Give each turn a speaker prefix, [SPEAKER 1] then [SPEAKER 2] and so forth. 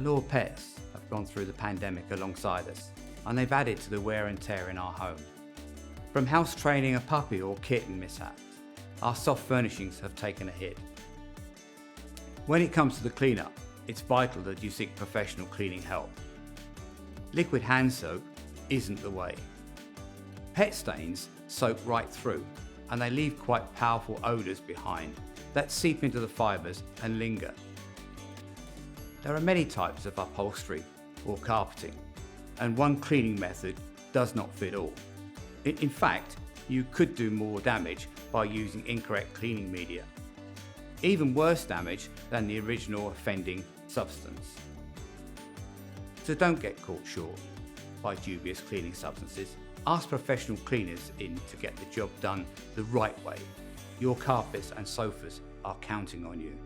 [SPEAKER 1] Our pets have gone through the pandemic alongside us, and they've added to the wear and tear in our home. From house training a puppy or kitten mishaps, our soft furnishings have taken a hit. When it comes to the cleanup, it's vital that you seek professional cleaning help. Liquid hand soap isn't the way. Pet stains soak right through, and they leave quite powerful odours behind that seep into the fibres and linger. There are many types of upholstery or carpeting, and one cleaning method does not fit all. In fact, you could do more damage by using incorrect cleaning media. Even worse damage than the original offending substance. So don't get caught short by dubious cleaning substances. Ask professional cleaners in to get the job done the right way. Your carpets and sofas are counting on you.